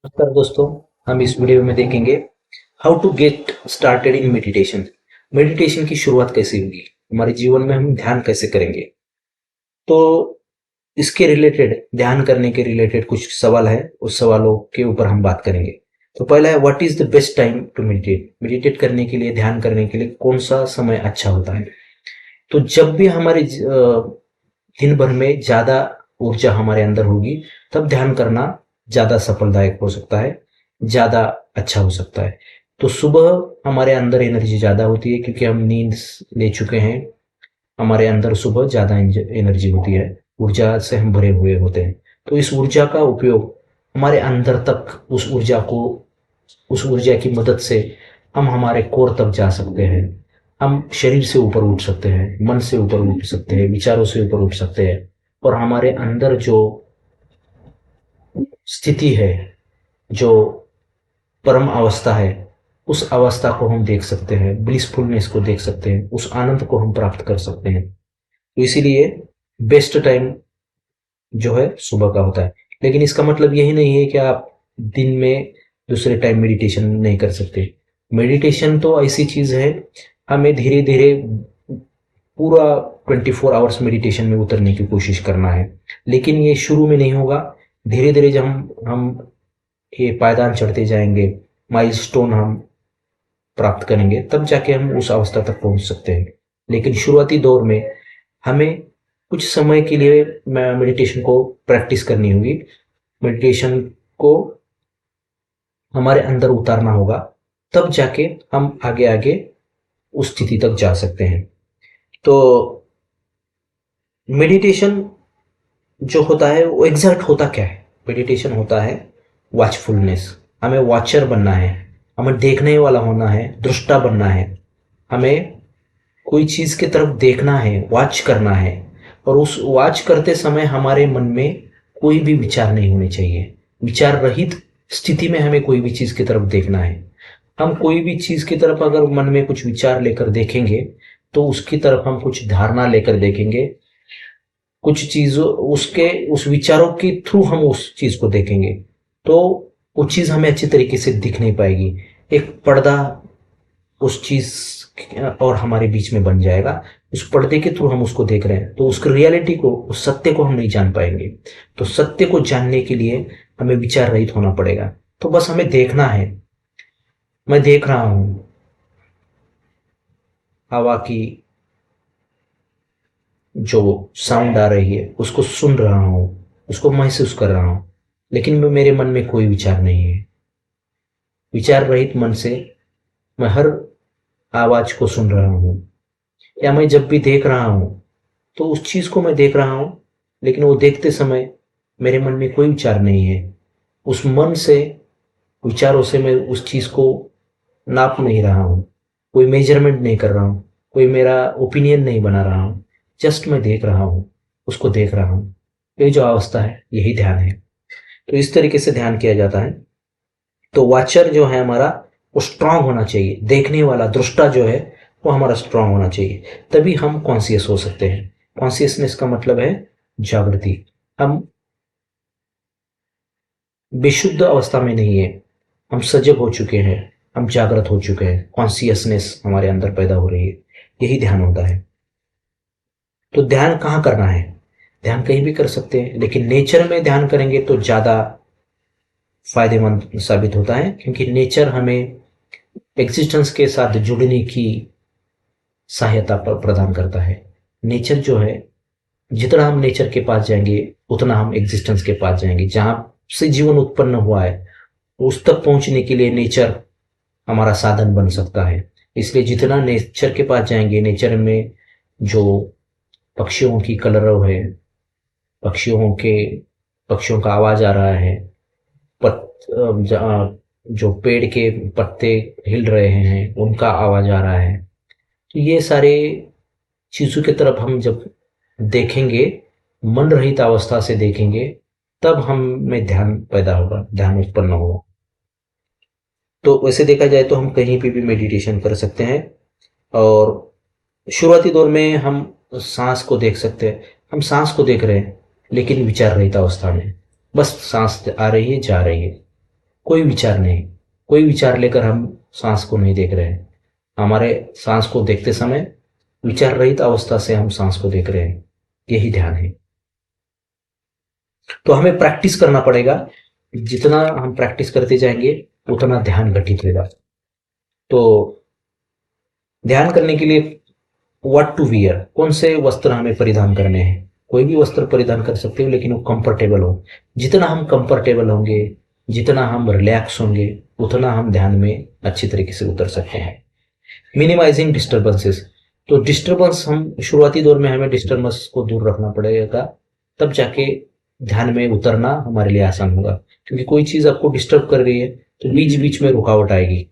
नमस्कार दोस्तों। हम इस वीडियो में देखेंगे how to get started in meditation. Meditation की शुरुआत कैसे होगी, हमारे जीवन में हम ध्यान कैसे करेंगे। तो इसके रिलेटेड, ध्यान करने के रिलेटेड कुछ सवाल है, उस सवालों के ऊपर हम बात करेंगे। तो पहला है, what is the best time to meditate. Meditate करने के लिए, ध्यान करने के लिए कौन सा समय अच्छा होता है। तो जब भी हमारे दिन भर में ज्यादा ऊर्जा हमारे अंदर होगी, तब ध्यान करना ज्यादा सफलदायक हो सकता है, ज्यादा अच्छा हो सकता है। तो सुबह हमारे अंदर एनर्जी ज्यादा होती है, क्योंकि हम नींद ले चुके हैं। हमारे अंदर सुबह ज्यादा एनर्जी होती है, ऊर्जा से हम भरे हुए होते हैं। तो इस ऊर्जा का उपयोग हमारे अंदर तक, उस ऊर्जा की मदद से हम हमारे कोर तक जा सकते हैं। हम शरीर से ऊपर उठ सकते हैं, मन से ऊपर उठ सकते हैं, विचारों से ऊपर उठ सकते हैं। और हमारे अंदर जो स्थिति है, जो परम अवस्था है, उस अवस्था को हम देख सकते हैं, ब्लिसफुलनेस को देख सकते हैं, उस आनंद को हम प्राप्त कर सकते हैं। तो इसीलिए बेस्ट टाइम जो है सुबह का होता है। लेकिन इसका मतलब यही नहीं है कि आप दिन में दूसरे टाइम मेडिटेशन नहीं कर सकते। मेडिटेशन तो ऐसी चीज है, हमें धीरे धीरे पूरा 24 आवर्स मेडिटेशन में उतरने की कोशिश करना है। लेकिन ये शुरू में नहीं होगा। धीरे धीरे जब हम ये पायदान चढ़ते जाएंगे, माइलस्टोन हम प्राप्त करेंगे, तब जाके हम उस अवस्था तक पहुंच सकते हैं। लेकिन शुरुआती दौर में हमें कुछ समय के लिए मेडिटेशन को प्रैक्टिस करनी होगी। मेडिटेशन को हमारे अंदर उतारना होगा, तब जाके हम आगे आगे उस स्थिति तक जा सकते हैं। तो मेडिटेशन जो होता है वो एग्जैक्ट होता क्या है। मेडिटेशन होता है वॉचफुलनेस। हमें वॉचर बनना है, हमें देखने वाला होना है, दृष्टा बनना है। हमें कोई चीज की तरफ देखना है, वॉच करना है। और उस वॉच करते समय हमारे मन में कोई भी विचार नहीं होने चाहिए। विचार रहित स्थिति में हमें कोई भी चीज की तरफ देखना है। हम कोई भी चीज की तरफ अगर मन में कुछ विचार लेकर देखेंगे, तो उसकी तरफ हम कुछ धारणा लेकर देखेंगे, कुछ चीजों उसके उस विचारों के थ्रू हम उस चीज को देखेंगे, तो वो चीज हमें अच्छी तरीके से दिख नहीं पाएगी। एक पर्दा उस चीज और हमारे बीच में बन जाएगा। उस पर्दे के थ्रू हम उसको देख रहे हैं, तो उसकी रियलिटी को, उस सत्य को हम नहीं जान पाएंगे। तो सत्य को जानने के लिए हमें विचार रहित होना पड़ेगा। तो बस हमें देखना है। मैं देख रहा हूं हवा की जो साउंड आ रही है, उसको सुन रहा हूं, उसको महसूस कर रहा हूं। लेकिन मेरे मन में कोई विचार नहीं है। विचार रहित मन से मैं हर आवाज को सुन रहा हूं। या मैं जब भी देख रहा हूं, तो उस चीज को मैं देख रहा हूं, लेकिन वो देखते समय मेरे मन में कोई विचार नहीं है। उस मन से, विचारों से मैं उस चीज को नाप नहीं रहा हूं, कोई मेजरमेंट नहीं कर रहा हूं, कोई मेरा ओपिनियन नहीं बना रहा हूं। जस्ट मैं देख रहा हूं, उसको देख रहा हूं। ये जो अवस्था है, यही ध्यान है। तो इस तरीके से ध्यान किया जाता है। तो वाचर जो है हमारा, वो स्ट्रांग होना चाहिए। देखने वाला दृष्टा जो है, वो हमारा स्ट्रांग होना चाहिए। तभी हम कॉन्सियस हो सकते हैं। कॉन्सियसनेस का मतलब है जागृति। हम बेशुद्ध अवस्था में नहीं है, हम सजग हो चुके हैं, हम जागृत हो चुके हैं। कॉन्सियसनेस हमारे अंदर पैदा हो रही है। यही ध्यान होता है। तो ध्यान कहाँ करना है? ध्यान कहीं भी कर सकते हैं, लेकिन नेचर में ध्यान करेंगे तो ज्यादा फायदेमंद साबित होता है, क्योंकि नेचर हमें एग्जिस्टेंस के साथ जुड़ने की सहायता प्रदान करता है। नेचर जो है, जितना हम नेचर के पास जाएंगे, उतना हम एग्जिस्टेंस के पास जाएंगे। जहां से जीवन उत्पन्न हुआ है, उस तक पहुंचने के लिए नेचर हमारा साधन बन सकता है। इसलिए जितना नेचर के पास जाएंगे, नेचर में जो पक्षियों की कलरव है, पक्षियों के पक्षियों का आवाज आ रहा है, जो पेड़ के पत्ते हिल रहे हैं, उनका आवाज आ रहा है। तो ये सारे चीजों की तरफ हम जब देखेंगे, मन रहित अवस्था से देखेंगे, तब हम में ध्यान पैदा होगा, ध्यान उत्पन्न होगा। तो वैसे देखा जाए तो हम कहीं पे भी मेडिटेशन कर सकते हैं। और शुरुआती दौर में हम सांस को देख सकते हैं। हम सांस को देख रहे हैं, लेकिन विचार रहित अवस्था में, बस सांस आ रही है, जा रही है। कोई विचार नहीं, कोई विचार लेकर हम सांस को नहीं देख रहे हैं। हमारे सांस को देखते समय विचार रहित अवस्था से हम सांस को देख रहे हैं, यही ध्यान है। तो हमें प्रैक्टिस करना पड़ेगा। जितना हम प्रैक्टिस करते जाएंगे उतना ध्यान घटित होगा। तो ध्यान करने के लिए व्हाट टू वियर, कौन से वस्त्र हमें परिधान करने हैं। कोई भी वस्त्र परिधान कर सकते हो, लेकिन वो कंफर्टेबल हो। जितना हम कंफर्टेबल होंगे, जितना हम रिलैक्स होंगे, उतना हम ध्यान में अच्छी तरीके से उतर सकते हैं। मिनिमाइजिंग डिस्टर्बेंसेस, तो डिस्टर्बेंस हम शुरुआती दौर में हमें डिस्टर्बेंस को दूर रखना पड़ेगा, तब जाके ध्यान में उतरना हमारे लिए आसान होगा। क्योंकि कोई चीज आपको डिस्टर्ब कर रही है तो बीच बीच में रुकावट आएगी।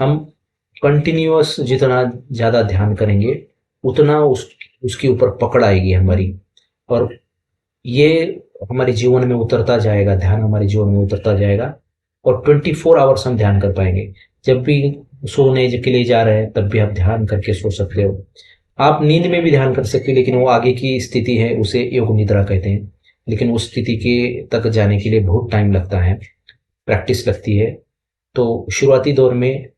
हम कंटिन्यूअस जितना ज्यादा ध्यान करेंगे उतना उसके ऊपर पकड़ आएगी हमारी, और ये हमारे जीवन में उतरता जाएगा, ध्यान हमारे जीवन में उतरता जाएगा। और 24 आवर्स हम ध्यान कर पाएंगे। जब भी सोने के लिए जा रहे हैं तब भी आप ध्यान करके सो सकते हो। आप नींद में भी ध्यान कर सकते हो, लेकिन वो आगे की स्थिति है, उसे योग निद्रा कहते हैं। लेकिन उस स्थिति के तक जाने के लिए बहुत टाइम लगता है, प्रैक्टिस लगती है। तो शुरुआती दौर में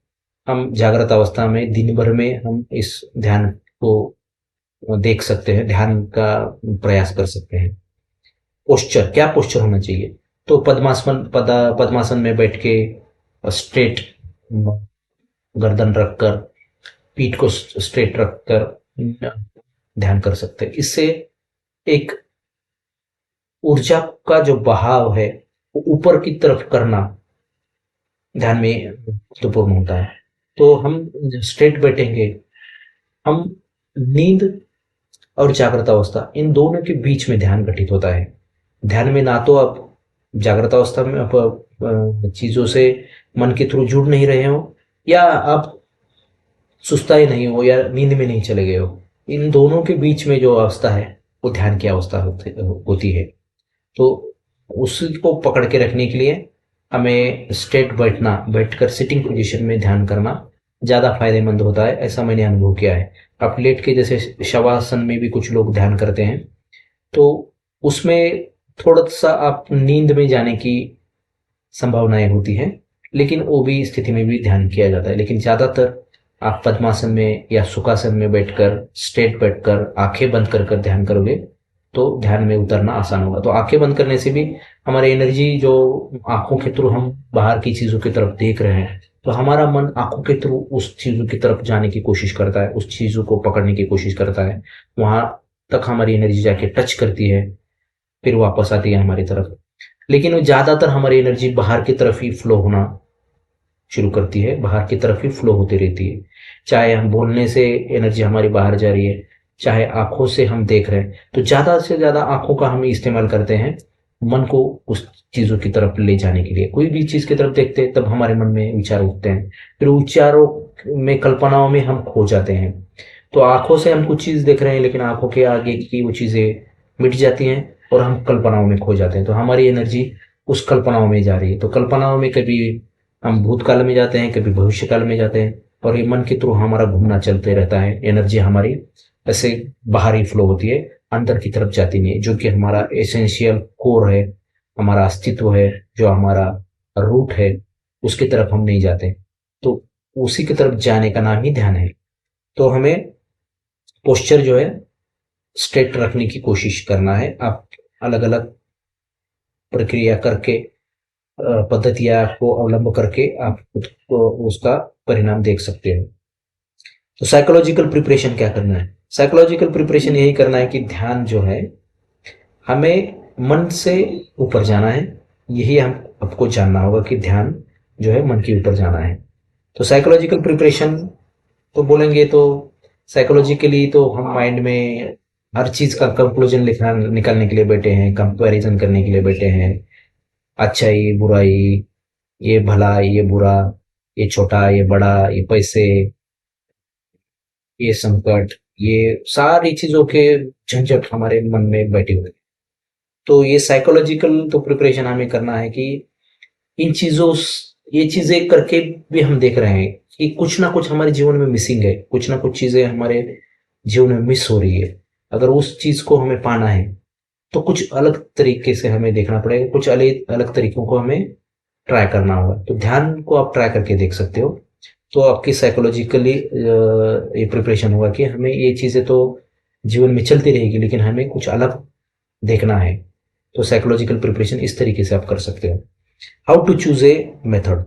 हम जागृत अवस्था में दिन भर में हम इस ध्यान को देख सकते हैं, ध्यान का प्रयास कर सकते हैं। पोस्चर, क्या पोस्चर होना चाहिए? तो पद्मासन में बैठ के स्ट्रेट गर्दन रखकर, पीठ को स्ट्रेट रखकर ध्यान कर सकते हैं। इससे एक ऊर्जा का जो बहाव है वो ऊपर की तरफ करना ध्यान में महत्वपूर्ण होता है। तो हम स्ट्रेट बैठेंगे, हम नींद और जागृत अवस्था इन दोनों के बीच में ध्यान घटित होता है। ध्यान में ना तो आप जागृत अवस्था में आप चीजों से मन के थ्रू जुड़ नहीं रहे हो, या आप सुस्ताए नहीं हो, या नींद में नहीं चले गए हो। इन दोनों के बीच में जो अवस्था है वो ध्यान की अवस्था होती है। तो उसको पकड़ के रखने के लिए हमें स्ट्रेट बैठकर सिटिंग पोजीशन में ध्यान करना ज्यादा फायदेमंद होता है, ऐसा मैंने अनुभव किया है। आप लेट के जैसे शवासन में भी कुछ लोग ध्यान करते हैं, तो उसमें थोड़ा सा आप नींद में जाने की संभावनाएं होती हैं, लेकिन वो भी स्थिति में भी ध्यान किया जाता है। लेकिन ज्यादातर आप पद्मासन में या सुखासन में बैठकर, स्ट्रेट बैठकर आंखें बंद कर कर ध्यान करोगे तो ध्यान में उतरना आसान होगा। तो आंखें बंद करने से भी हमारी एनर्जी, जो आंखों के थ्रू हम बाहर की चीजों की तरफ देख रहे हैं, तो हमारा मन आंखों के थ्रू उस चीजों की तरफ जाने की कोशिश करता है, उस चीजों को पकड़ने की कोशिश करता है। वहां तक हमारी एनर्जी जाके टच करती है, फिर वापस आती है हमारी तरफ। लेकिन ज्यादातर हमारी एनर्जी बाहर की तरफ ही फ्लो होना शुरू करती है, बाहर की तरफ ही फ्लो होती रहती है। चाहे हम बोलने से एनर्जी हमारी बाहर जा रही है, चाहे आंखों से हम देख रहे हैं, तो ज्यादा से ज्यादा आंखों का हम इस्तेमाल करते हैं मन को उस चीजों की तरफ ले जाने के लिए। कोई भी चीज की तरफ देखते हैं तब हमारे मन में विचार उठते हैं, फिर विचारों में, कल्पनाओं में हम खो जाते हैं। तो आंखों से हम कुछ चीज देख रहे हैं, लेकिन आंखों के आगे की वो चीजें मिट जाती हैं और हम कल्पनाओं में खो जाते हैं। तो हमारी एनर्जी उस कल्पनाओं में जा रही है। तो कल्पनाओं में कभी हम भूतकाल में जाते हैं, कभी भविष्य काल में जाते हैं, और ये मन के थ्रू हमारा घूमना चलते रहता है। एनर्जी हमारी ऐसे बाहर ही फ्लो होती है, अंदर की तरफ जाती नहीं है, जो कि हमारा एसेंशियल कोर है, हमारा अस्तित्व है, जो हमारा रूट है, उसकी तरफ हम नहीं जाते। तो उसी की तरफ जाने का नाम ही ध्यान है। तो हमें पोस्चर जो है स्ट्रेट रखने की कोशिश करना है। आप अलग अलग प्रक्रिया करके, पद्धतियां को अवलंब करके आप खुद को उसका परिणाम देख सकते हैं। तो साइकोलॉजिकल प्रिपरेशन क्या करना है? साइकोलॉजिकल प्रिपरेशन यही करना है कि ध्यान जो है, हमें मन से ऊपर जाना है। यही हम आपको जानना होगा कि ध्यान जो है मन के ऊपर जाना है। तो साइकोलॉजिकल प्रिपरेशन तो बोलेंगे तो साइकोलॉजिकली तो हम माइंड में हर चीज का कंक्लूजन लिखना निकालने के लिए बैठे हैं, कंपैरिजन करने के लिए बैठे हैं। अच्छाई बुराई, ये भला ये बुरा, ये छोटा ये बड़ा, ये पैसे, ये संकट, ये सारी चीजों के झंझट हमारे मन में बैठे हुए हैं। तो ये साइकोलॉजिकल तो प्रिपरेशन हमें करना है कि इन चीजों, ये चीजें करके भी हम देख रहे हैं कि कुछ ना कुछ हमारे जीवन में मिसिंग है, कुछ ना कुछ चीजें हमारे जीवन में मिस हो रही है। अगर उस चीज को हमें पाना है तो कुछ अलग तरीके से हमें देखना पड़ेगा, कुछ अलग अलग तरीकों को हमें ट्राई करना होगा। तो ध्यान को आप ट्राई करके देख सकते हो। तो आपकी साइकोलॉजिकली ये प्रिपरेशन होगा कि हमें ये चीज़ें तो जीवन में चलती रहेगी, लेकिन हमें कुछ अलग देखना है। तो साइकोलॉजिकल प्रिपरेशन इस तरीके से आप कर सकते हो। How to choose a method,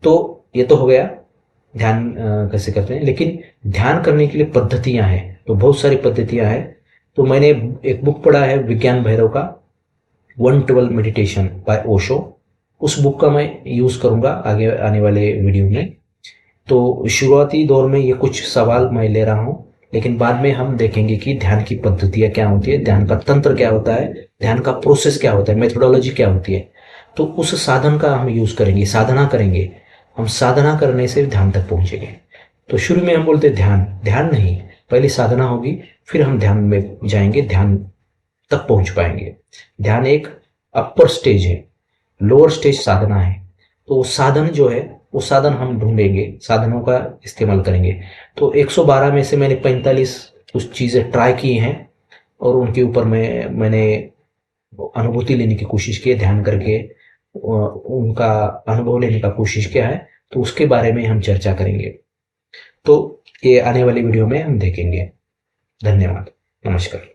तो ये तो हो गया ध्यान कैसे करते हैं, लेकिन ध्यान करने के लिए पद्धतियां हैं। तो बहुत सारी पद्धतियां हैं। तो मैंने एक बुक पढ़ा है विज्ञान भैरव का, 112 मेडिटेशन बाय ओशो। उस बुक का मैं यूज करूंगा आगे आने वाले वीडियो में। तो शुरुआती दौर में ये कुछ सवाल मैं ले रहा हूं, लेकिन बाद में हम देखेंगे कि ध्यान की पद्धतियां क्या होती है, ध्यान का तंत्र क्या होता है, ध्यान का प्रोसेस क्या होता है, मेथोडोलॉजी क्या होती है। तो उस साधन का हम यूज करेंगे, साधना करेंगे। हम साधना करने से ध्यान तक पहुंचेंगे। तो शुरू में हम बोलते ध्यान, ध्यान नहीं, पहले साधना होगी, फिर हम ध्यान में जाएंगे, ध्यान तक पहुंच पाएंगे। ध्यान एक अपर स्टेज है, लोअर स्टेज साधना है। तो साधन जो है वो साधन हम ढूंढेंगे, साधनों का इस्तेमाल करेंगे। तो 112 में से मैंने 45 कुछ चीज़ें ट्राई की हैं, और उनके ऊपर मैंने अनुभूति लेने की कोशिश की है, ध्यान करके उनका अनुभव लेने का कोशिश किया है। तो उसके बारे में हम चर्चा करेंगे। तो ये आने वाली वीडियो में हम देखेंगे। धन्यवाद, नमस्कार।